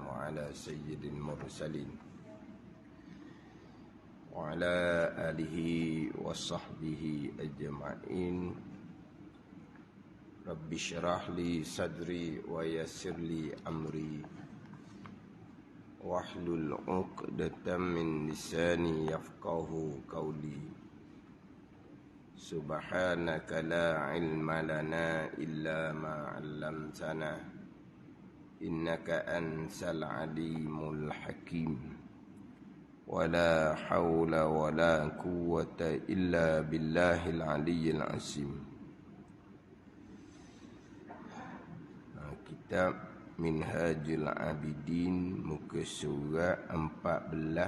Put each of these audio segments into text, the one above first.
على سيد المرسلين وعلى آله وصحبه أجمعين. رب اشرح لي صدري ويسر لي أمري واحلل عقدة من لساني يفقه قولي. سبحانك لا علم لنا إلا ما علمتنا إنك أنت العليم الحكيم. ولا حول ولا قوة إلا بالله العلي العظيم. Kitab Minhajul Abidin, muka surat 14,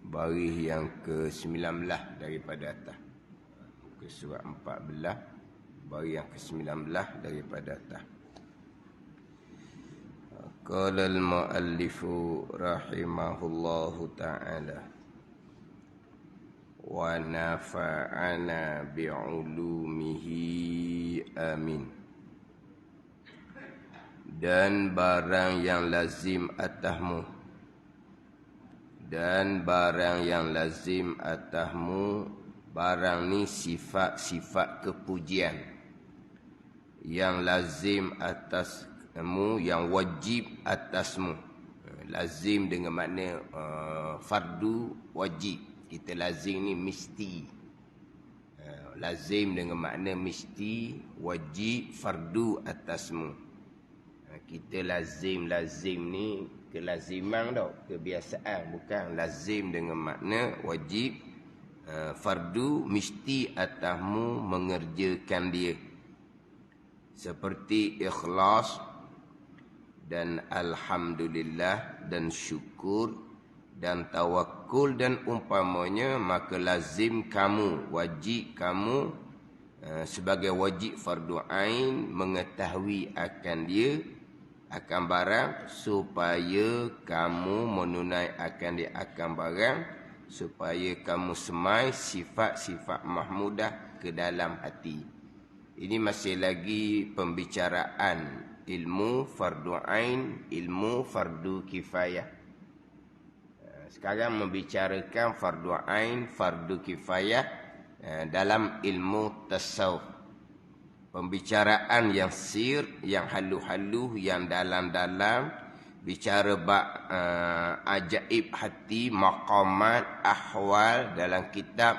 baris yang ke-19 daripada atas. Muka surat 14, baris yang ke-19 daripada atas. Qala al-muallifu rahimahullahu ta'ala wa nafa'ana bi'ulumihi amin. Dan barang yang lazim atasmu, dan barang yang lazim atasmu, barang ni sifat-sifat kepujian yang lazim atasmu, yang wajib atasmu. Lazim dengan makna fardu wajib. Kita lazim ni mesti. Lazim dengan makna mesti, wajib, fardu atasmu. Kita lazim ni kelaziman tau, kebiasaan, bukan lazim dengan makna wajib, fardu, mesti atasmu mengerjakan dia. Seperti ikhlas dan alhamdulillah dan syukur dan tawakul dan umpamanya, maka lazim kamu, wajib kamu sebagai wajib fardu ain mengetahui akan dia, akan barang, supaya kamu menunaikan dia akan barang, supaya kamu semai sifat-sifat mahmudah ke dalam hati. Ini masih lagi pembicaraan ilmu fardu ain, ilmu fardu kifayah. Sekarang membicarakan fardu ain, fardu kifayah dalam ilmu tasawuf. Pembicaraan yang sir, yang halu-halu, yang dalam-dalam, bicara bab ajaib hati, maqamat, ahwal dalam kitab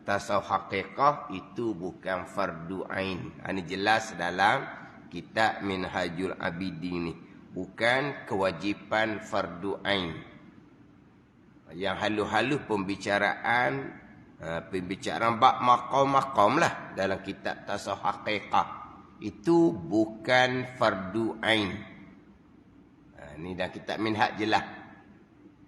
tasawuf haqiqah, itu bukan fardu ain. Ini jelas dalam kitab Minhajul Abidin ni, bukan kewajipan fardu ain. Yang halu-halu pembicaraan bab maqam-maqam lah dalam kitab tasawuf haqiqah, itu bukan fardu ain. Ni dalam kitab Minhaj jelas.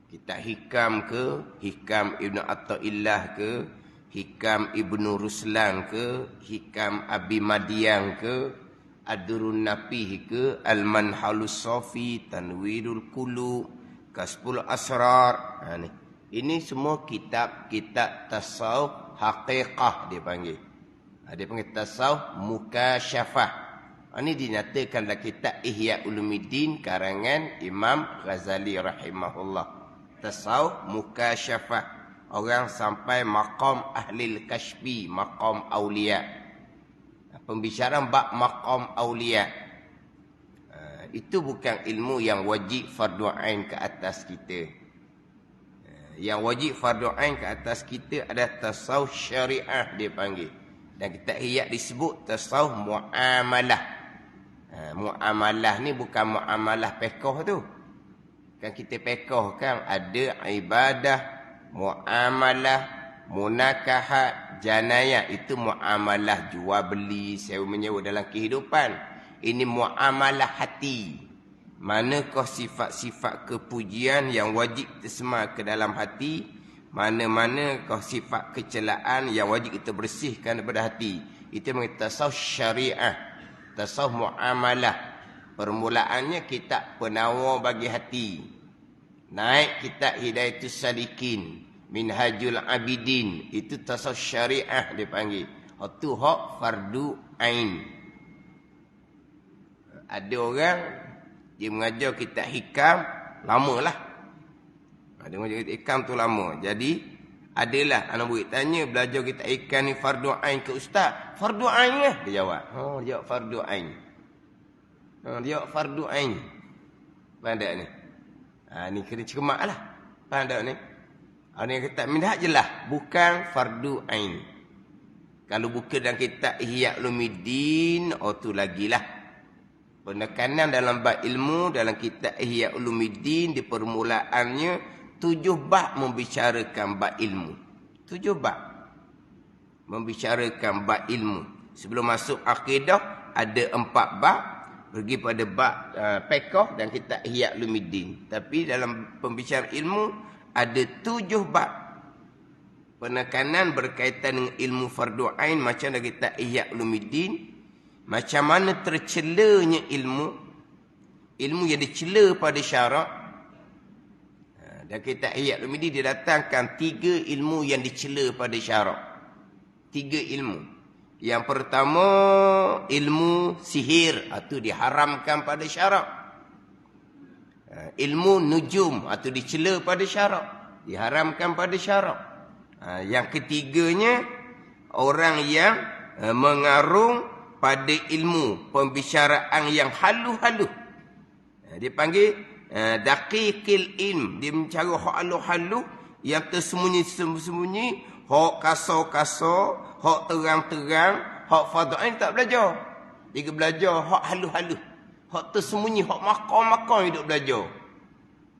Kitab Hikam ke, Hikam Ibn Atta'illah ke, Hikam Ibnu Ruslan ke, Hikam Abi Madian ke, Ad-Durrun Napih ke, Al-Manhalus Safi, Tanwirul Qulub, Kasful Asrar. Ini semua kitab-kitab tasawuf haqiqah dia panggil. Dia panggil tasawuf mukasyafah. Ini dinyatakan dalam kitab Ihya Ulumuddin karangan Imam Ghazali rahimahullah. Tasawuf mukasyafah. Orang sampai maqam ahlil kashfi, maqam awliya. Pembicaraan bab maqam awliya. Itu bukan ilmu yang wajib fardu ain ke atas kita. Yang wajib fardu ain ke atas kita adalah tasawuf syariah dia panggil. Dan kita Ihya disebut tasawuf muamalah. Muamalah ni bukan muamalah pekoh tu. Kan kita pekoh kan ada ibadah, muamalah, munakahat, janayah. Itu muamalah jual beli, sewa menyewa dalam kehidupan. Ini muamalah hati. Manakah sifat-sifat kepujian yang wajib tersemar ke dalam hati, mana-manakah sifat kecelaan yang wajib kita bersihkan daripada hati. Itu mengenai tasawuf syariah, tasawuf muamalah. Permulaannya kitab penawar bagi hati. Naik kitab Hidayatus Salikin, Minhajul Abidin, itu tasawuf syariah dia panggil. Itu hak fardu ain. Ada orang Dia mengajar kitab hikam, lamalah. Dia mengajar kitab hikam tu lama. Jadi, adalah anak murid tanya, belajar kitab hikam ni fardu ain ke ustaz? Fardu ain lah, dia jawab. Dia jawab fardu ain. Dia jawab fardu ain. Faham tak ni? Ni kena cermat lah. Faham tak ni? Ni kitab minhaj jelas. Bukan fardu ain. Kalau buka dalam kitab Ihya Ulumuddin, tu lagilah. Penekanan dalam bab ilmu, dalam kitab Ihya Ulumuddin, di permulaannya, 7 bab membicarakan bab ilmu. 7 bab membicarakan bab ilmu. Sebelum masuk akidah, ada 4 bab. Pergi pada bab fiqh dan kitab Ihya Ulumuddin. Tapi dalam pembicaraan ilmu, ada 7 bab. Penekanan berkaitan dengan ilmu fardu ain, macam dalam kitab Ihya Ulumuddin. Macam mana tercelanya ilmu yang dicela pada syarak. Dan kitab Ihya Ulumuddin dia datangkan 3 ilmu yang dicela pada syarak. 3 ilmu. Yang pertama, ilmu sihir, itu diharamkan pada syarak. Ilmu nujum, itu dicela pada syarak, diharamkan pada syarak. Yang ketiganya, orang yang mengarung pada ilmu pembicaraan yang halu-halu. Dia panggil daqiqil ilm. Dia mencari hak halu-halu yang tersembunyi-sembunyi, hak kasar-kasar, hak terang-terang, hak fadhain tak belajar. Dia belajar hak halu-halu, hak tersembunyi, hak makam-makam hidup belajar.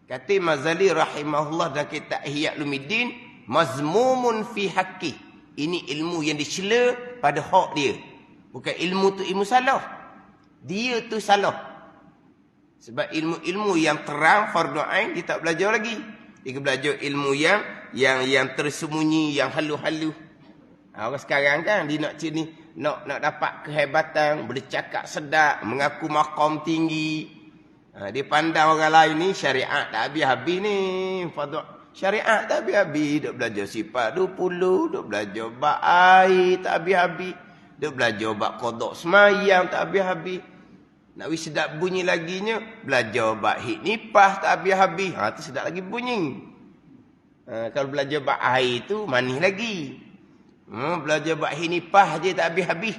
Kata Mazali rahimahullah dalam kitab Ihya Ulumuddin, mazmumun fi haqqi. Ini ilmu yang dicela pada hak dia. Bukan ilmu tu ilmu salah. Dia tu salah. Sebab ilmu-ilmu yang terang fardu ain dia tak belajar lagi. Dia belajar ilmu yang tersembunyi, yang halu-halu. Orang sekarang kan dia nak dapat kehebatan, boleh cakap sedap, mengaku maqam tinggi. Dia pandang orang lain ni syariat tak habis-habis ni. Fardu syariat tak habis-habis. Duk belajar sifat 20, duk belajar bab air tak habis-habis. Dia belajar bab qada semayang tak habis-habis. Nak wis sedap bunyi laginya, belajar bab hid nipah tak habis-habis. Tu sedap lagi bunyi. Kalau belajar bab air tu manis lagi. Belajar bab hid nipah je tak habis-habis.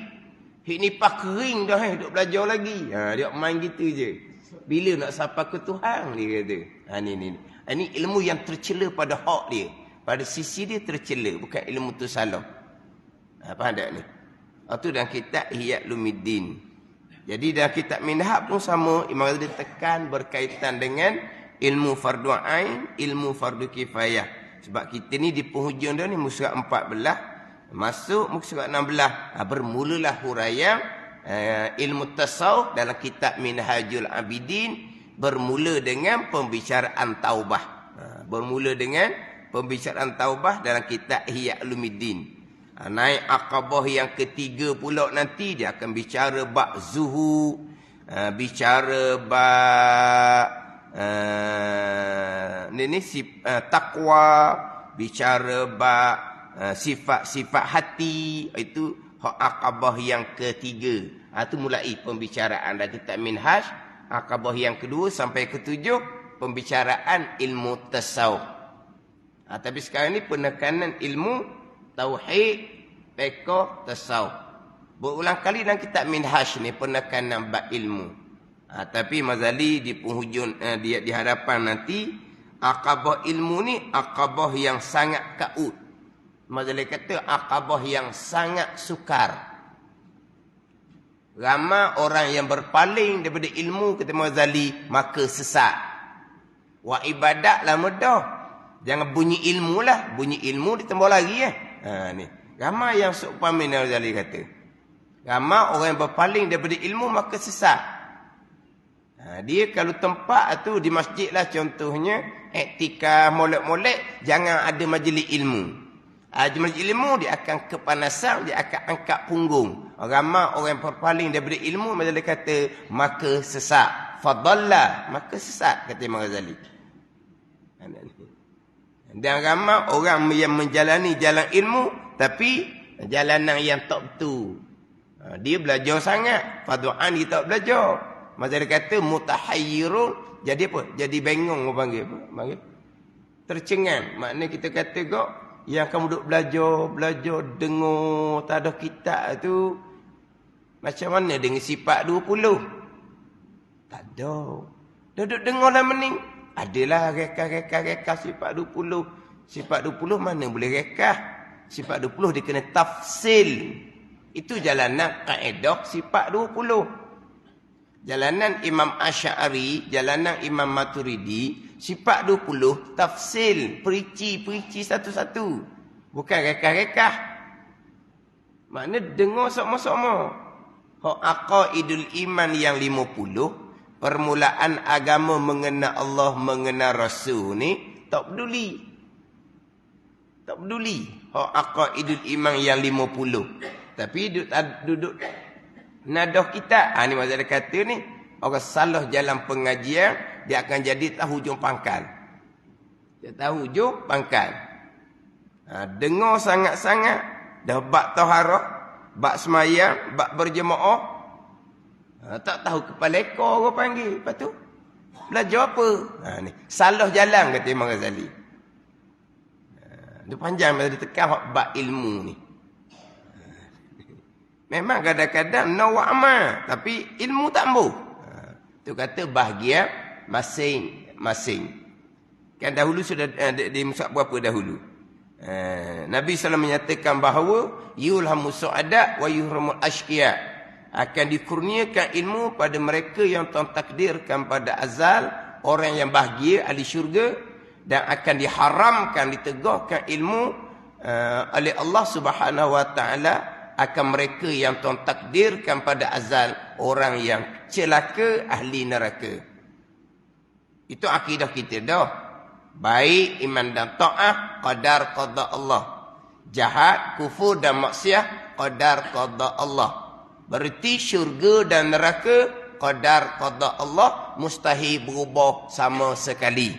Hid nipah kering dah duk belajar lagi. Dia main gitu je. Bila nak sampai ke Tuhan dia kata. Ini ilmu yang tercela pada hak dia. Pada sisi dia tercela, bukan ilmu tu salah. Faham tak ni? Itu dalam kitab Ihya Ulumuddin. Jadi dalam kitab Minhaj pun sama. Imam Ghazali tekan berkaitan dengan ilmu fardu ain, ilmu fardu kifayah. Sebab kita ni di penghujung dah ni muka surat 14. Masuk muka surat 16. Bermulalah huraian ilmu tasawuf dalam kitab Minhajul Abidin. Bermula dengan pembicaraan taubah. Bermula dengan pembicaraan taubah dalam kitab Ihya Ulumuddin. Naik akabah yang ketiga pula nanti dia akan bicara bab zuhud, bicara bab takwa, bicara bab sifat-sifat hati. Itu akabah yang ketiga. Itu mulai pembicaraan dari kitab Minhaj. Akabah yang kedua sampai ketujuh pembicaraan ilmu tasawuf. Tapi sekarang ni penekanan ilmu tauhid, fiqh, tasawuf. Berulang kali dalam kitab Minhaj ni penekanan bab ilmu. Tapi Mazali di penghujung di hadapan nanti, akabah ilmu ni akabah yang sangat kaut. Mazali kata akabah yang sangat sukar. Ramai orang yang berpaling daripada ilmu, kata Mazali, maka sesat. Wa ibadat lah mudah. Jangan bunyi ilmu lah. Bunyi ilmu ditambah lagi ni. Ramai yang seumpama Mazali kata. Ramai orang yang berpaling daripada ilmu maka sesat. Dia kalau tempat tu di masjid lah contohnya, iktikaf, molek-molek, jangan ada majlis ilmu. Majlis ilmu dia akan kepanasan, dia akan angkat punggung. Ramai orang yang berpaling daripada ilmu, Mazali kata maka sesat. Fadalla, maka sesat, kata Imam Ghazali. Dan ramai orang yang menjalani jalan ilmu tapi jalanan yang tak betul. Dia belajar sangat, fardu ain dia tak belajar. Masa dia kata mutahayyirun, jadi apa? Jadi bengong orang panggil apa? Panggil tercengang. Maknanya kita kata kok yang kamu duduk belajar dengar tak ada kitab tu macam mana dengan sifat 20? Tak ada. Duduk dengar lah mening. Adalah reka sifat 20. Sifat 20 mana boleh reka? Sifat 20 dia kena tafsil. Itu jalanan kaedah sifat 20. Jalanan Imam Asy'ari, jalanan Imam Maturidi, sifat 20 tafsil, perinci satu-satu. Bukan reka-reka. Makna dengar sama-sama. Hak aqaidul iman yang 50, permulaan agama mengenal Allah, mengenal Rasul ni tak peduli. Tak peduli. Hak aqaidul iman yang 50. Tapi duduk nadah kita. Ni maksud dia kata ni, orang salah jalan pengajian, dia akan jadi tahu hujung pangkal. Dia tahu hujung pangkal. Dengar sangat-sangat, dah bab taharah, bab semayang, bab berjemaah, tak tahu kepala ekor orang panggil. Lepas tu, belajar apa? Ni salah jalan kata Imam Ghazali. Dia panjang masa dia tekan bab ilmu ni. Memang kadang-kadang nawa'ma, tapi ilmu tak ambuh. Tu kata bahagia masing-masing. Kan dahulu sudah di musak berapa dahulu? Nabi SAW menyatakan bahawa yulhamu su'ada wa yuhramul ashqiya. Akan dikurniakan ilmu pada mereka yang Tuhan takdirkan pada azal, orang yang bahagia, ahli syurga, dan akan diharamkan, ditegahkan ilmu oleh Allah Subhanahu wa taala akan mereka yang Tuhan takdirkan pada azal, orang yang celaka, ahli neraka. Itu akidah kita dah. Baik iman dan ta'ah, qadar qada Allah. Jahat, kufur dan maksiat, qadar qada Allah. Berarti syurga dan neraka, qadar qada Allah, mustahil berubah sama sekali.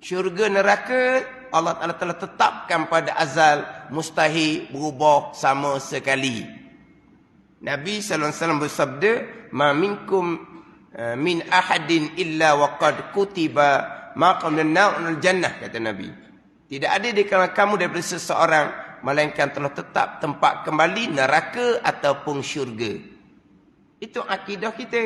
Syurga neraka Allah Ta'ala telah tetapkan pada azal, mustahil berubah sama sekali. Nabi SAW bersabda, ma minkum min ahadin illa waqad kutiba maqamun na'ul jannah, kata Nabi. Tidak ada di kalangan kamu daripada seseorang melainkan telah tetap tempat kembali neraka ataupun syurga. Itu akidah kita.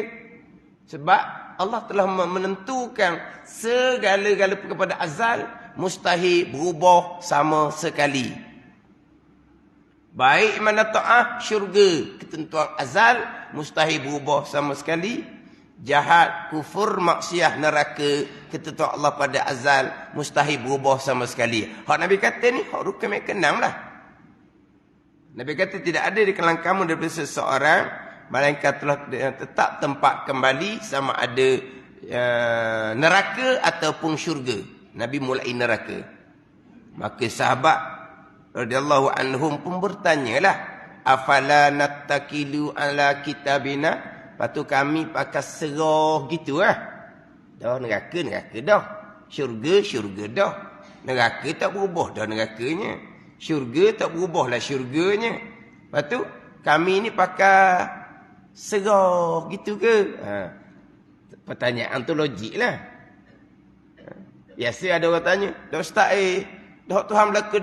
Sebab Allah telah menentukan segala-gala kepada azal, mustahil berubah sama sekali. Baik mana ta'ah, syurga, ketentuan azal, mustahil berubah sama sekali. Jahat, kufur, maksiat, neraka, ketentuan Allah pada azal, mustahil berubah sama sekali. Hak Nabi kata ni, hak rukun kenang lah. Nabi kata tidak ada di kalangan kamu daripada seseorang melainkan telah tetap tempat kembali sama ada neraka ataupun syurga. Nabi mulai neraka. Maka sahabat radhiyallahu anhum pun bertanyalah, afala nattakilu ala kitabina? Lepas tu kami pakai serah gitu lah. Dah neraka dah. Syurga dah. Neraka tak berubah dah nerakanya. Syurga tak berubah lah syurganya. Lepas tu kami ni pakai serah gitu ke? Pertanyaan tu logik lah. Biasa ada orang tanya, dah Ustaz dah Tuhan belaka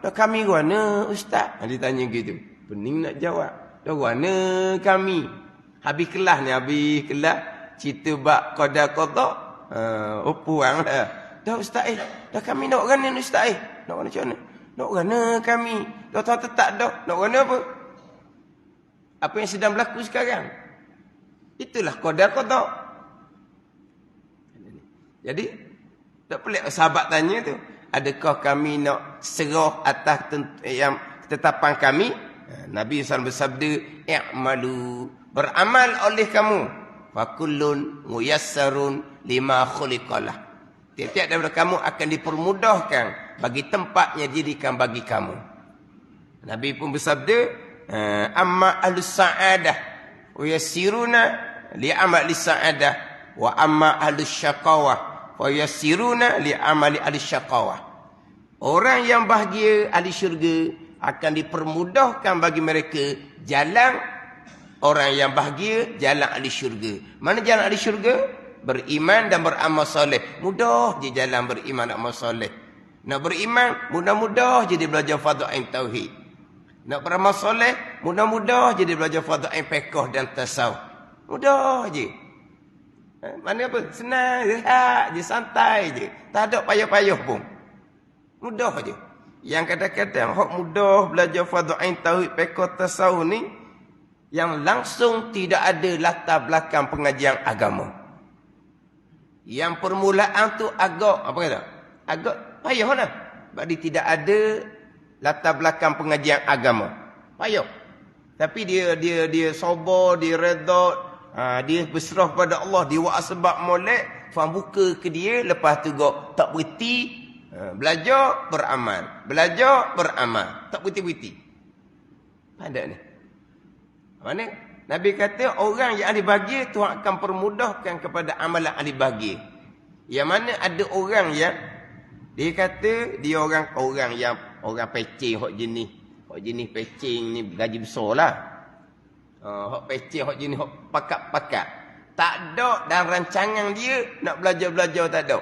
dah kami mana Ustaz? Dia tanya gitu. Pening nak jawab. Dah mana kami? Habis kelas cerita bab qada. Puang lah. Dah Ustaz dah kami nak orang ni Ustaz nak orang macam mana? Nak orang kami. Dah Tuhan tetap dah. Nak orang apa? Apa yang sedang berlaku sekarang? Itulah qada. Jadi tak pelik sahabat tanya tu, adakah kami nak serah atas yang ketetapan kami? Nabi SAW bersabda, i'malu, beramal oleh kamu, fakullun muyassarun lima khuliqalah. Tiap-tiap daripada kamu akan dipermudahkan bagi tempatnya dirikan bagi kamu. Nabi pun bersabda, amma ahlus sa'adah wa yassiruna li amali sa'adah wa amma ahlus syaqawah wa yassiruna li amali al-syaqawah. Orang yang bahagia ahli syurga akan dipermudahkan bagi mereka jalan Orang yang bahagia jalan ahli syurga. Mana jalan ahli syurga? Beriman dan beramal soleh. Mudah je jalan beriman dan amal soleh. Nak beriman, mudah-mudah je dia belajar fardhu-ain tauhid. Nak beramal soleh, mudah-mudah je dia belajar fardhu-ain fiqh dan tasawuf. Mudah je. Mana apa? Senang, rehat je, santai je. Tak ada payah-payah pun. Mudah je. Yang kadang-kadang hak mudah belajar fardhu-ain tauhid fiqh tasawuf ni yang langsung tidak ada latar belakang pengajian agama. Yang permulaan tu agak apa kata? Agak payah lah. Sebab dia tidak ada latar belakang pengajian agama. Payah. Tapi dia sabar, dia redha, dia berserah pada Allah, dia buat sebab molek, faham buka ke dia, lepas tu tak berhenti, belajar beramal. Belajar beramal. Tak berhenti-berhenti. Ada ni. Mana? Nabi kata orang yang ahli bahagia Tuhan akan permudahkan kepada amalan ahli bahagia. Yang mana ada orang yang dia kata dia orang yang orang pecing hak jenis pecing ni gaji besar lah. Hak pecing hak jenis hak pakat-pakat. Tak ada dalam rancangan dia nak belajar-belajar, tak ada.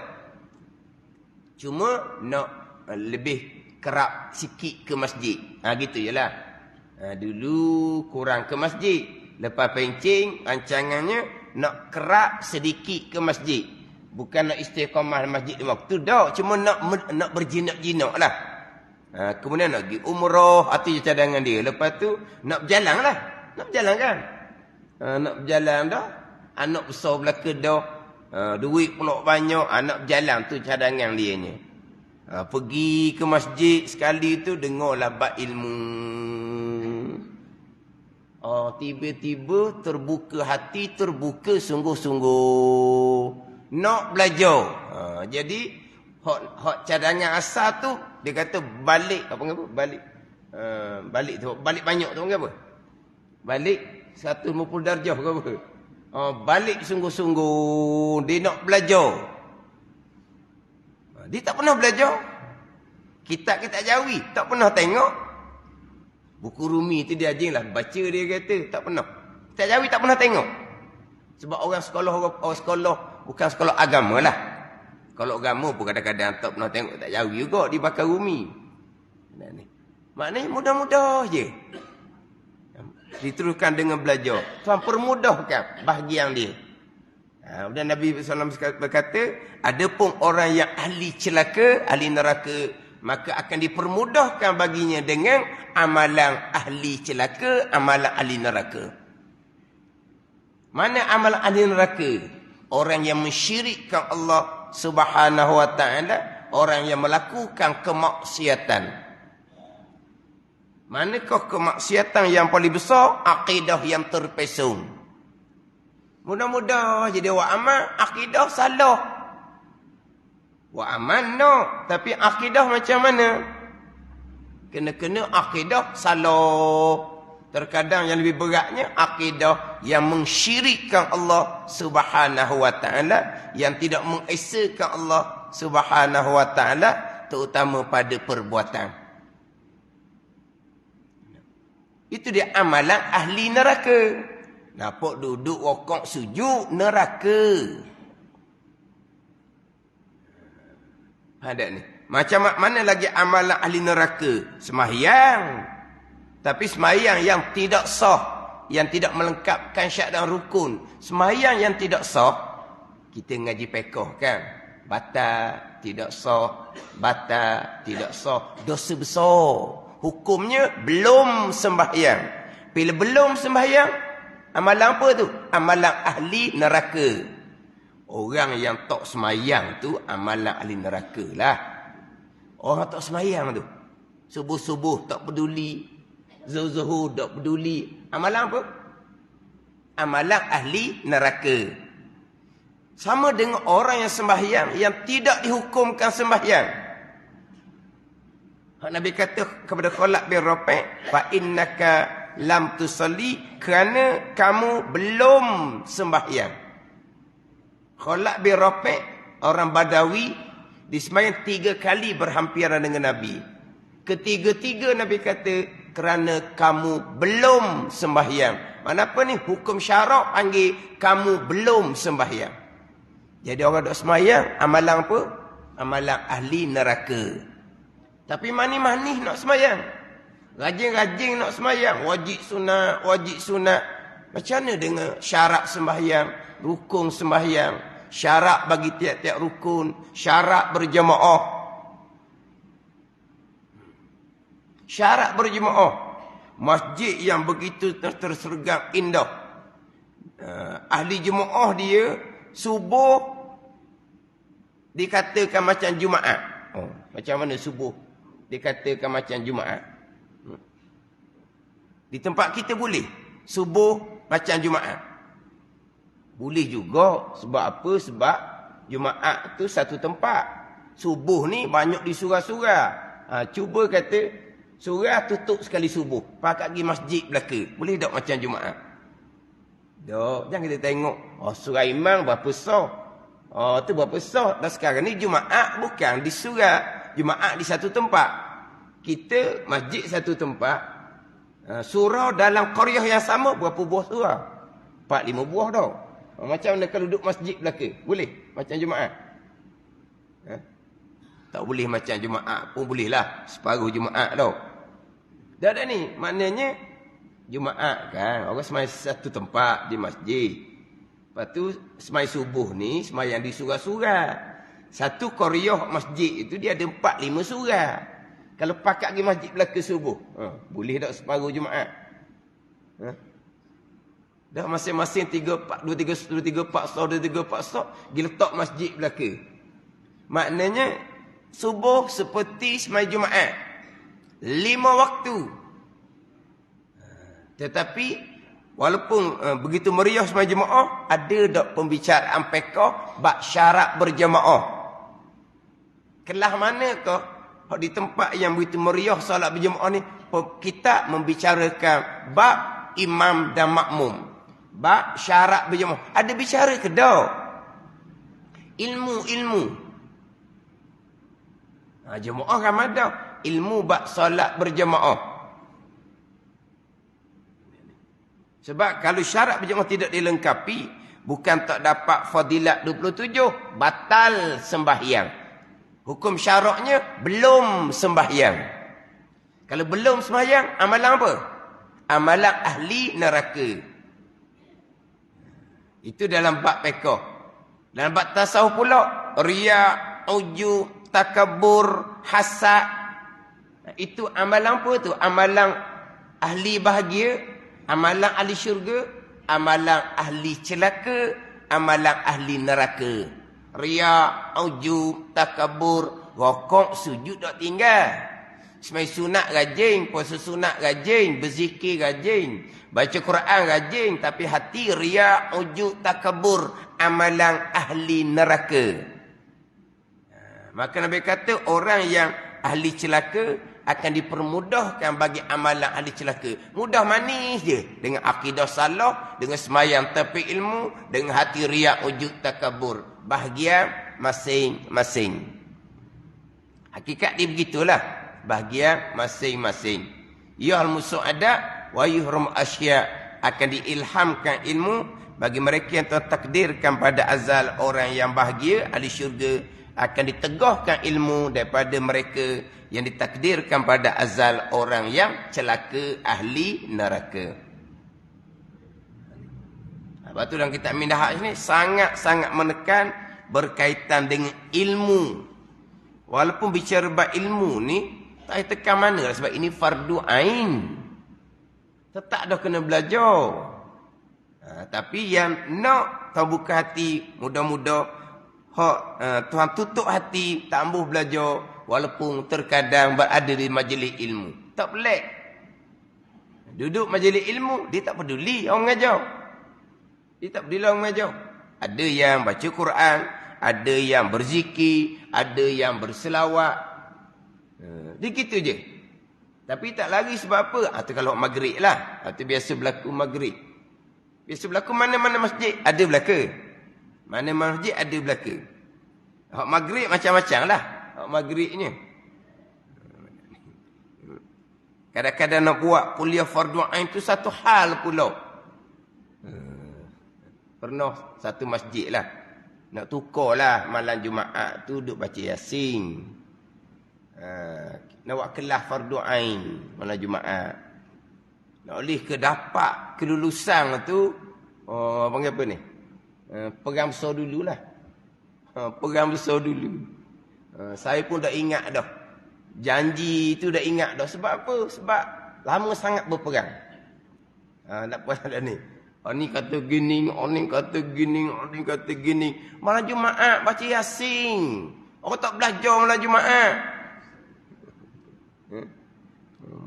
Cuma nak lebih kerap sikit ke masjid. Gitu jelah. Dulu kurang ke masjid. Lepas pencing, rancangannya nak kerap sedikit ke masjid. Bukan nak istiqamah masjid di waktu. Tak, cuma nak berjinak-jinak lah. Kemudian nak pergi umrah, itu cadangan dia. Lepas tu, nak berjalan lah. Nak berjalan kan? Nak berjalan dah. Anak besar belaka dah. Duit pula banyak. Nak berjalan tu cadangan dia ni. Pergi ke masjid sekali tu, dengarlah bab ilmu. Tiba-tiba terbuka hati, terbuka sungguh-sungguh. Nak belajar. Jadi, hak cadangan asal tu, dia kata balik. Apa apa? Balik. Balik tu. Balik banyak tu apa? Balik 150 darjah ke apa? Balik sungguh-sungguh. Dia nak belajar. Dia tak pernah belajar. Kitab-kitab Jawi tak pernah tengok. Buku Rumi tu dia ajinglah baca, dia kata tak pernah. Kitab Jawi tak pernah tengok. Sebab orang sekolah bukan sekolah agama lah. Kalau agama pun kadang-kadang tak pernah tengok kitab Jawi juga, dia bakar Rumi. Maknanya mudah-mudah je. Diteruskan dengan belajar. Tuhan permudahkan bahagian dia. Dan Nabi SAW berkata, ada pun orang yang ahli celaka, ahli neraka, maka akan dipermudahkan baginya dengan amalan ahli celaka, amalan ahli neraka. Mana amalan ahli neraka? Orang yang mensyirikkan Allah Subhanahu wa ta'ala, orang yang melakukan kemaksiatan. Manakah kemaksiatan yang paling besar? Akidah yang terpesong. Mudah-mudah jadi buat amal, akidah salah. Buat amal no, tapi akidah macam mana? Kena-kena akidah salah. Terkadang yang lebih beratnya akidah yang mensyirikkan Allah Subhanahu wa ta'ala, yang tidak mengesakan Allah Subhanahu wa ta'ala, terutama pada perbuatan. Itu dia amalan ahli neraka. Nampak duduk rokok sujud neraka. Ada ni. Macam mana lagi amalan ahli neraka? Sembahyang. Tapi sembahyang yang tidak sah, yang tidak melengkapkan syarat dan rukun. Sembahyang yang tidak sah, kita ngaji fiqh kan? Batal, tidak sah, batal, tidak sah. Dosa besar. Hukumnya belum sembahyang. Bila belum sembahyang, amalan apa tu? Amalan ahli neraka. Orang yang tak semayang tu amalan ahli neraka lah. Orang tak semayang tu, subuh-subuh tak peduli, zuhur tak peduli. Amalan apa? Amalan ahli neraka. Sama dengan orang yang sembahyang yang tidak dihukumkan sembahyang. Nabi kata kepada Khalid bin Rafi', fa innaka lam tusalli, kerana kamu belum sembahyang. Khalid bin Rafi', orang Badawi, disembahyang 3 kali berhampiran dengan Nabi. Ketiga-tiga Nabi kata, kerana kamu belum sembahyang. Mana apa ni? Hukum syarak panggil kamu belum sembahyang. Jadi orang dok sembahyang, amalan apa? Amalan ahli neraka. Tapi manis-manis nak sembahyang. Rajin-rajin nak sembahyang. Wajib sunat, wajib sunat. Macam mana dengan syarat sembahyang, rukun sembahyang, syarat bagi tiap-tiap rukun, syarat berjemaah. Syarat berjemaah. Masjid yang begitu tersergap indah. Ahli jemaah dia subuh dikatakan macam Jumaat. Macam mana subuh dikatakan macam Jumaat? Di tempat kita boleh subuh macam Jumaat. Boleh juga. Sebab apa? Sebab Jumaat tu satu tempat. Subuh ni banyak di surah-surah. Cuba kata surah tutup sekali subuh. Pakat pergi masjid belaka. Boleh tak macam Jumaat? Tak. Jangan kita tengok. Surah Imam berapa sah. Tu berapa sah. Dan sekarang ni Jumaat bukan di surah. Jumaat di satu tempat. Kita masjid satu tempat. Surah dalam qaryah yang sama berapa buah surah? 4-5 buah dah. Macam mana kalau duduk masjid belaka? Boleh? Macam Jumaat? Tak boleh macam Jumaat pun boleh lah. Separuh Jumaat dah. Dah ada ni. Maknanya Jumaat kan. Orang semai satu tempat di masjid. Lepas tu semai subuh ni semai yang di surah-surah. Satu qaryah masjid itu dia ada 4-5 surah. Kalau pakat pergi masjid belaka subuh, boleh tak separuh Jumaat? Dah masing-masing 3, 4, 2, 3, 4 sah, pergi letak masjid belaka. Maknanya, subuh seperti semai Jumaat. 5 waktu. Tetapi, walaupun begitu meriah semai jemaah, ada tak pembicaraan fiqh bab syarat berjemaah? Kelah manakah? Di tempat yang begitu meriah salat berjemaah ni, kita membicarakan bab imam dan makmum, bab syarat berjemaah. Ada bicara ke tak? Ilmu. Jemaah ramai dah. Ilmu bab salat berjemaah. Sebab kalau syarat berjemaah tidak dilengkapi, bukan tak dapat fadilat 27, batal sembahyang. Hukum syaraknya belum sembahyang. Kalau belum sembahyang, amalan apa? Amalan ahli neraka. Itu dalam bab fiqh. Dalam bab tasawuf pula, riya, ujub, takabur, hasad. Itu amalan apa tu? Amalan ahli bahagia, amalan ahli syurga, amalan ahli celaka, amalan ahli neraka. Riya, ujub, takabur, rokok, sujud tak tinggal. Semai sunat rajin, puasa sunat rajin, berzikir rajin, baca Quran rajin, tapi hati riya, ujub, takabur, amalan ahli neraka. Maka Nabi kata orang yang ahli celaka akan dipermudahkan bagi amalan ahli celaka. Mudah manis je. Dengan akidah salah, dengan semayang tapi ilmu, dengan hati riya, ujub, takabur. Bahagia masing-masing. Hakikat dia begitulah. Bahagia masing-masing. Yuhal musu'adat wa yuhrum asya. Akan diilhamkan ilmu bagi mereka yang tertakdirkan pada azal orang yang bahagia, ahli syurga. Akan ditegahkan ilmu daripada mereka yang ditakdirkan pada azal orang yang celaka, ahli neraka. Lepas tu dalam kitab Minhaj ni sangat-sangat menekan berkaitan dengan ilmu. Walaupun bicara bab ilmu ni, tak tekan mana lah, sebab ini fardu ain. Tetap dah kena belajar. Tapi yang nak terbuka hati, mudah-mudah Tuhan tutup hati, tak ambuh belajar, walaupun terkadang berada di majlis ilmu. Tak pelik. Duduk majlis ilmu, dia tak peduli orang mengajar. Dia tak peduli orang mengajar. Ada yang baca Quran, ada yang berzikir, ada yang berselawat. Dia gitu je. Tapi tak lari sebab apa? Atau kalau maghrib lah. Atau biasa berlaku maghrib. Biasa berlaku mana-mana masjid, ada belaka. Mana-mana masjid, ada belaka. Hak maghrib macam-macam lah. Hak maghribnya. Kadang-kadang nak buat kuliah fardu ain tu satu hal pula. Pernah satu masjid lah. Nak tukar lah malam Jumaat tu duduk baca Yasin. Nak buat kelas fardu ain malam Jumaat. Nak boleh ke dapat kelulusan tu, panggil apa ni? Pegang besar dululah. Pegang besar dulu. Saya pun dah ingat dah. Janji tu dah ingat dah. Sebab apa? Sebab lama sangat berperang. Tak puas dah ni. Ni kata gini, ni kata gini, ni kata gini. Malam Jumaat baca Yasin. Orang tak belajar malam Jumaat.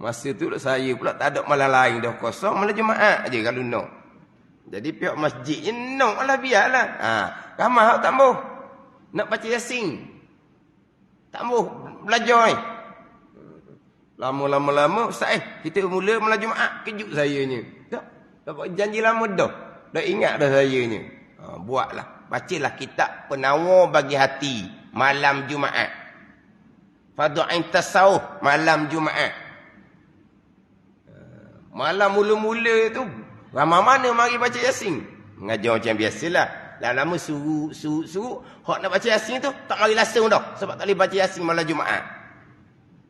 Masa tu saya pula tak ada malam lain dah, kosong malam Jumaat je kalau nak. Jadi pihak masjid je nak lah, biarlah. Ramai hak tak mahu nak baca Yasin. Tak mahu belajar ni. Lama-lama Ustaz kita mula malam Jumaat, kejut saya ni. Dapat janji lama dah. Dah ingat dah saya ni. Buatlah. Bacalah kitab penawar bagi hati malam Jumaat. Fardu ain tasawuf malam Jumaat. Malam mula-mula tu ramai mana mari baca Yasin. Mengajar macam biasalah. Lama suruh hak nak baca Yasin tu tak mari langsung dah. Sebab tak boleh baca Yasin malam Jumaat.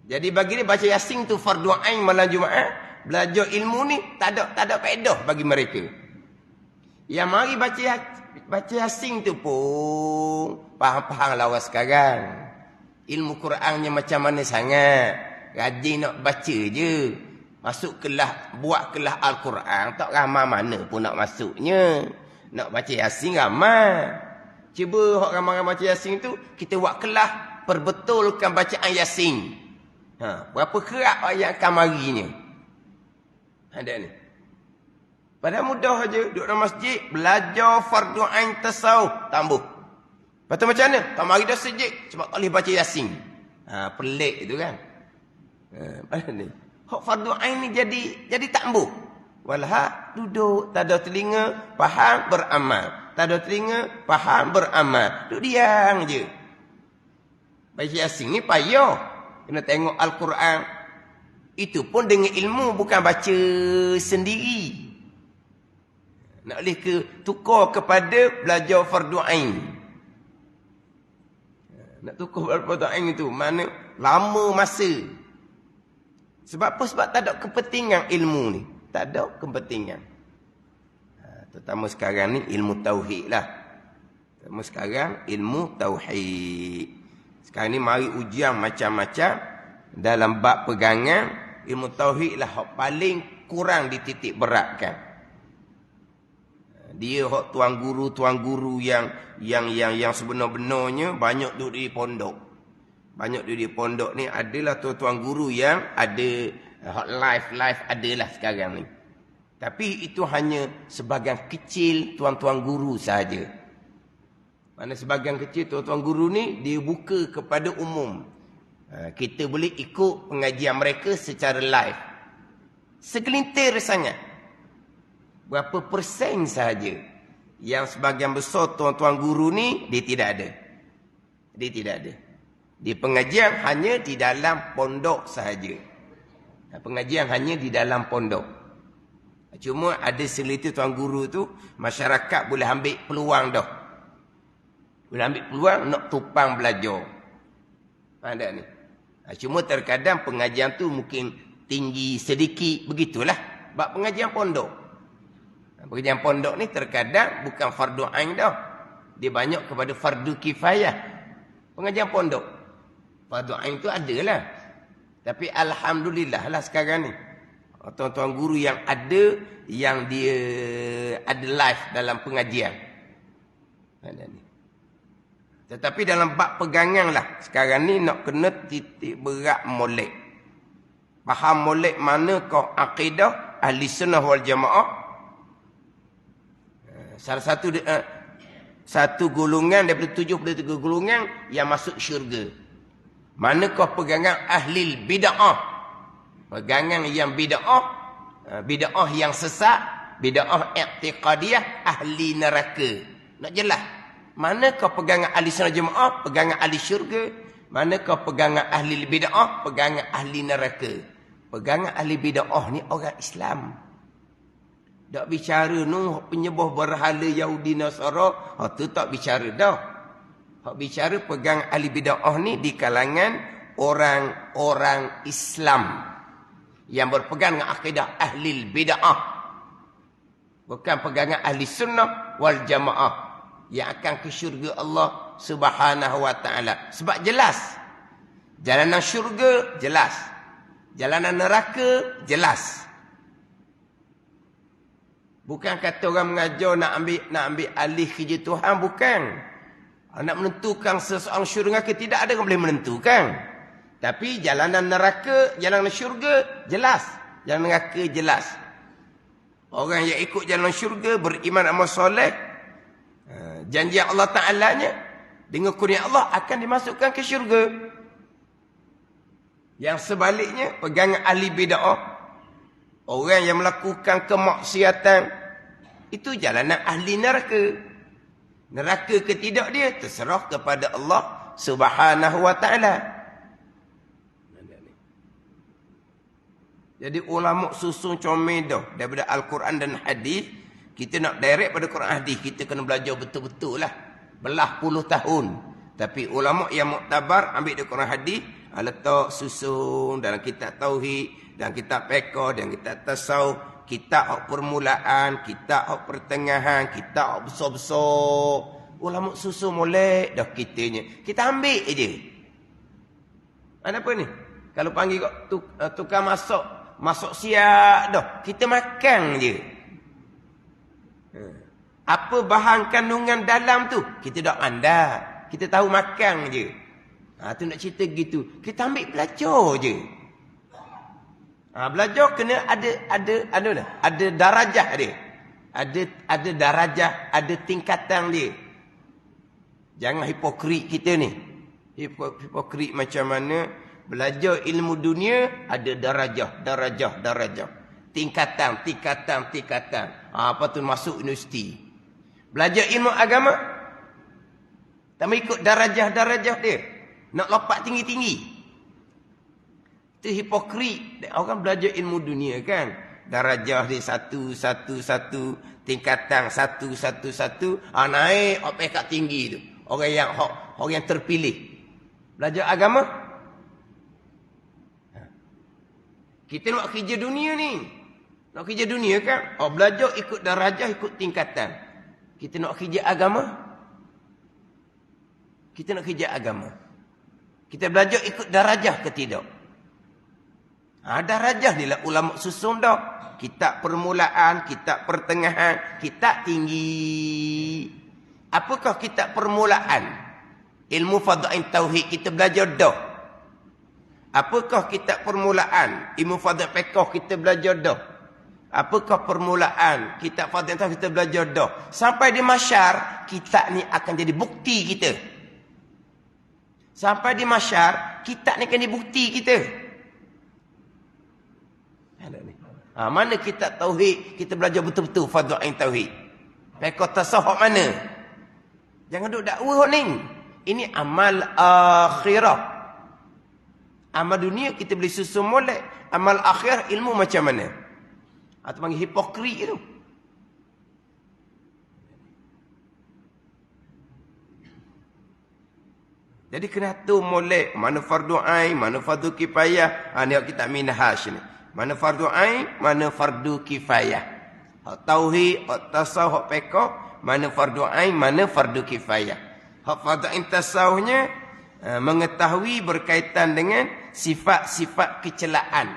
Jadi bagi dia baca Yasin tu fardu ain malam Jumaat. Belajar ilmu ni tak ada faedah bagi mereka. Yang mari baca Yasin tu pun faham-faham lawan sekarang. Ilmu Qurannya macam mana sangat. Rajin nak baca je. Masuk kelas, buat kelas Al-Quran tak ramai mana pun nak masuknya. Nak baca Yasin ramai. Cuba hak ramai-ramai baca Yasin tu kita buat kelas perbetulkan bacaan Yasin. Berapa kerap ayat akan marinya. Ada ni. Padahal mudah aja duduk dalam masjid, belajar fardu ain tasawuf, tambah. Lepas tu macam mana? Tak mari dah sejik sebab tak boleh baca Yasin. Pelik tu kan. Mana ni? Hak fardu ain ni jadi tambah. Walha duduk, tak ada telinga, faham beramal. Tak ada telinga, faham beramal. Duduk diam je. Baca Yasin ni payah. Kena tengok Al-Quran. Itu pun dengan ilmu, bukan baca sendiri. Nak boleh tukar kepada belajar fardu ain. Nak tukar fardu ain itu mana lama masa. Sebab apa? Sebab tak ada kepentingan ilmu ni. Tak ada kepentingan. Terutama sekarang ni ilmu tauhid lah. Terutama sekarang ilmu tauhid. Sekarang ni mari ujian macam-macam dalam bab pegangan. Ilmu tauhid lah hak paling kurang dititik beratkan. Dia hak tuan guru yang sebenar-benarnya banyak duduk di pondok. Banyak duduk di pondok ni adalah tuan guru yang ada hak live adalah sekarang ni. Tapi itu hanya sebahagian kecil tuan-tuan guru sahaja. Mana sebahagian kecil tuan-tuan guru ni dia buka kepada umum. Kita boleh ikut pengajian mereka secara live. Segelintir sangat. Berapa persen sahaja. Yang sebahagian besar tuan-tuan guru ni dia tidak ada. Dia tidak ada. Di pengajian hanya di dalam pondok sahaja. Pengajian hanya di dalam pondok. Cuma ada seliti tuan guru tu masyarakat boleh ambil peluang dah. Boleh ambil peluang nak tupang belajar. Ada ni. Cuma terkadang pengajian tu mungkin tinggi sedikit, begitulah. Bab pengajian pondok. Pengajian pondok ni terkadang bukan fardu ain dah. Dia banyak kepada fardu kifayah. Pengajian pondok. Fardu ain tu adalah. Tapi alhamdulillah lah sekarang ni. Tuan-tuan guru yang ada, yang dia ada live dalam pengajian. Ada ni. Tetapi dalam bab pegangan lah. Sekarang ni nak kena titik berat molek. Faham molek manakah akidah ahli sunnah wal jamaah. Salah satu golongan daripada 73 golongan yang masuk syurga. Manakah pegangan ahli bid'ah. Pegangan yang bid'ah. Bid'ah yang sesat. Bid'ah i'tiqadiyah ahli neraka. Nak jelas. Manakah pegangan ahli sunnah jemaah, pegangan ahli syurga? Manakah pegangan ahli bid'ah, pegangan ahli neraka? Pegangan ahli bid'ah ni orang Islam. Tak bicara nu penyembah berhala Yahudi Nasara, tu tak bicara dah. Hak bicara pegang ahli bid'ah ni di kalangan orang-orang Islam yang berpegang dengan akidah ahli bid'ah. Bukan pegangan ahli sunnah wal jamaah yang akan ke syurga Allah Subhanahu wa taala. Sebab jelas. Jalanan syurga jelas. Jalanan neraka jelas. Bukan kata orang mengajar nak ambil alih kerja Tuhan, bukan. Nak menentukan seseorang syurga ke tidak, ada yang boleh menentukan. Tapi jalanan neraka, jalanan syurga jelas. Jalanan neraka jelas. Orang yang ikut jalan syurga, beriman amal soleh, janji Allah Ta'ala-nya, dengan kurnia Allah akan dimasukkan ke syurga. Yang sebaliknya, pegangan ahli bid'ah, orang yang melakukan kemaksiatan, itu jalanan ahli neraka. Neraka ke tidak dia, terserah kepada Allah Subhanahu wa ta'ala. Jadi ulama susun comel dah daripada Al-Quran dan hadis. Kita nak direct pada Quran hadis, kita kena belajar betul-betul lah. Belah puluh tahun. Tapi ulama yang muktabar ambil dari Quran hadis, letak susun dalam kitab tauhid, dan kitab fiqh, dan kitab tasawuf, kitab permulaan, kitab pertengahan, kitab besar-besar. Ulama susun molek dah kitanya. Kita ambil je. Ada apa ni? Kalau panggil tukar masuk siap dah. Kita makan je. Apa bahan kandungan dalam tu? Kita tak pandai. Kita tahu makan je. Tu nak cerita gitu. Kita ambil belajar je. Belajar kena ada darajah dia. Ada darajah, ada tingkatan dia. Jangan hipokrit kita ni. Hipokrit macam mana? Belajar ilmu dunia ada darajah. Tingkatan. Apa tu masuk universiti. Belajar ilmu agama, tak ikut darajah dia. Nak lompat tinggi-tinggi. Itu hipokrit. Orang belajar ilmu dunia kan. Darajah dia satu. Tingkatan satu. Naik sampai kat tinggi tu. Orang yang terpilih. Belajar agama. Kita nak kerja dunia ni. Nak kerja dunia kan. Belajar ikut darajah, ikut tingkatan. Kita nak kerja agama. Kita belajar ikut darajah ke tidak? Darajah ni lah ulama susun dah. Kitab permulaan, kitab pertengahan, kitab tinggi. Apakah kitab permulaan? Ilmu fadha'in tauhid kita belajar dah. Apakah kitab permulaan? Ilmu fadha'in fiqh kita belajar dah. Apakah permulaan? Kitab fadha'in tauhid kita belajar dah. Sampai di masyar, kitab ni akan jadi bukti kita. Sampai di masyar, kitab ni akan jadi bukti kita. Mana kitab tauhid kita belajar betul-betul fadha'in tauhid? Fiqh tasawuf mana? Jangan duk dakwah ni. Ini amal akhirah. Amal dunia kita boleh susun molek. Amal akhir ilmu macam mana? Atau panggil hipokrit tu. Jadi kena tu molek. Mana fardu ain, mana fardu kifayah. Ni kita minhaj ni. Mana fardu ain, mana fardu kifayah. Hak tauhid, hak tasawuf, hak fiqh, mana fardu ain, mana fardu kifayah. Hak fardu ain tasawufnya mengetahui berkaitan dengan sifat-sifat kecelaan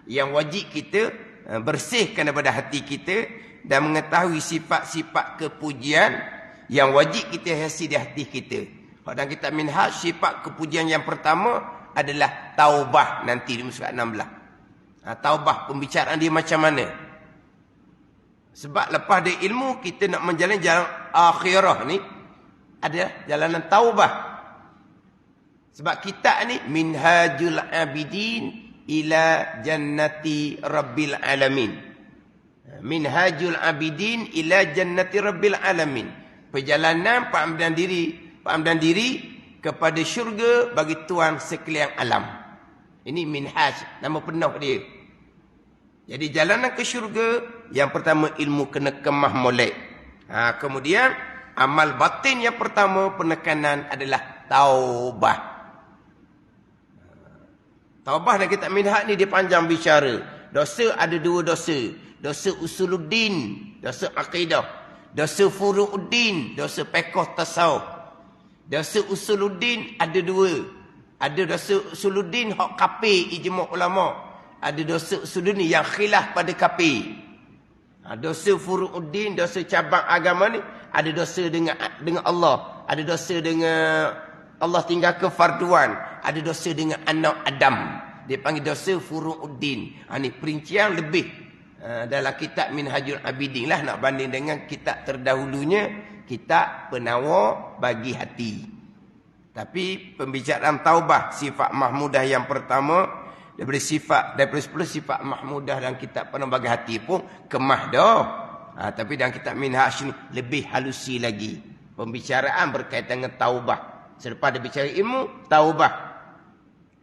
yang wajib kita bersihkan daripada hati kita, dan mengetahui sifat-sifat kepujian yang wajib kita hiasi di hati kita. Dalam kitab Minhaj, sifat kepujian yang pertama adalah taubah, nanti di surat 16. Taubah, pembicaraan dia macam mana? Sebab lepas dari ilmu, kita nak menjalani jalan akhirah ni, ada jalanan taubah. Sebab kitab ni Minhajul Abidin ila Jannati Rabbil Alamin. Minhajul Abidin ila Jannati Rabbil Alamin. Perjalanan pengambilan diri kepada syurga bagi Tuhan sekalian alam. Ini minhaj, nama penuh dia. Jadi jalanan ke syurga Yang pertama ilmu kena kemah molek. Kemudian amal batin yang pertama penekanan adalah taubah. Taubah dan kitab Minhaj ni dia panjang bicara. Dosa ada dua dosa. Dosa usuluddin, dosa akidah. Dosa furu'uddin, dosa fiqh tasawuf. Dosa usuluddin ada dua. Ada dosa usuluddin hak kafir ijma' ulama. Ada dosa usuluddin yang khilaf pada kafir. Dosa furu'uddin, dosa cabang agama ni ada dosa dengan Allah, ada dosa dengan Allah tinggal ke farduan, ada dosa dengan anak Adam. Dia panggil dosa furu'uddin. Ni perincian lebih dalam kitab Minhajul Abidin lah, nak banding dengan kitab terdahulunya, kitab Penawar bagi hati. Tapi pembicaraan taubah, sifat mahmudah yang pertama, daripada 10 sifat mahmudah dalam kitab Penawar bagi hati pun kemah dah. Tapi dalam kitab Minhaj ni lebih halusi lagi. Pembicaraan berkaitan dengan taubah. Selepas dia bicara ilmu, taubah.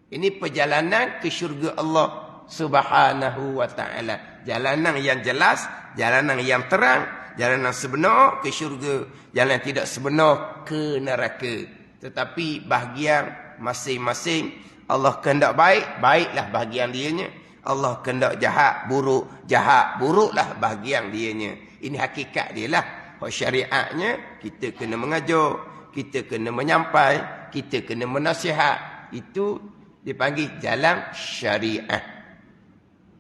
Ini perjalanan ke syurga Allah Subhanahu wa ta'ala. Jalanan yang jelas, jalanan yang terang, jalanan sebenar ke syurga, jalanan tidak sebenar ke neraka. Tetapi bahagian masing-masing, Allah kehendak baik, baiklah bahagian dianya. Allah kehendak jahat, buruklah bahagian dianya. Ini hakikat dia lah. Syariatnya, kita kena mengajar, kita kena menyampai, kita kena menasihat. Itu dipanggil jalan syariat.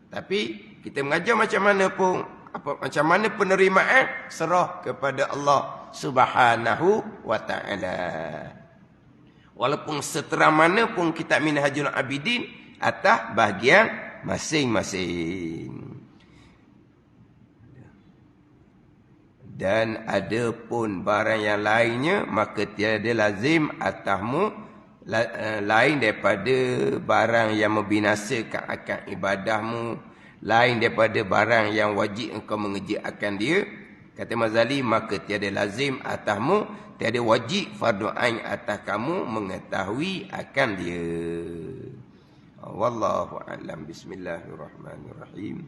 Tapi kita mengajar macam mana pun, macam mana penerimaan, serah kepada Allah Subhanahu wa ta'ala. Walaupun seterang mana pun kitab Minhajul Abidin atas bahagian masing-masing. Dan ada pun barang yang lainnya, maka tiada lazim atasmu lain daripada barang yang membinasakan akan ibadahmu, lain daripada barang yang wajib engkau mengeji akan dia. Kata Mazali, maka tiada lazim atasmu, tiada wajib fardu ain atas kamu mengetahui akan dia. Wallahu a'lam. Bismillahirrahmanirrahim.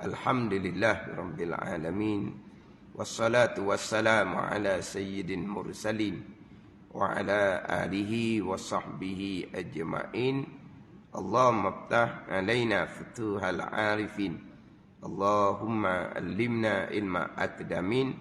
Alhamdulillahirabbil alamin. Wassalatu wassalamu ala sayyidil mursalin wa ala alihi wa sahbihi ajma'in. Allahumma aftah alaina futuhal arifin. Allahumma allimna ilma akdamin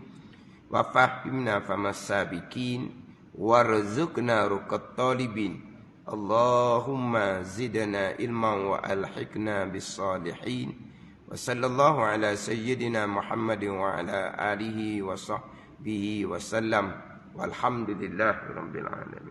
wa fahimna famas sabiqin warzuqna ruqat talibin. Allahumma zidna ilman wa alhiqna bis salihin. Wa sallallahu ala sayyidina Muhammadin wa ala alihi wa sahbihi wa sallam. Walhamdulillahirabbil alamin.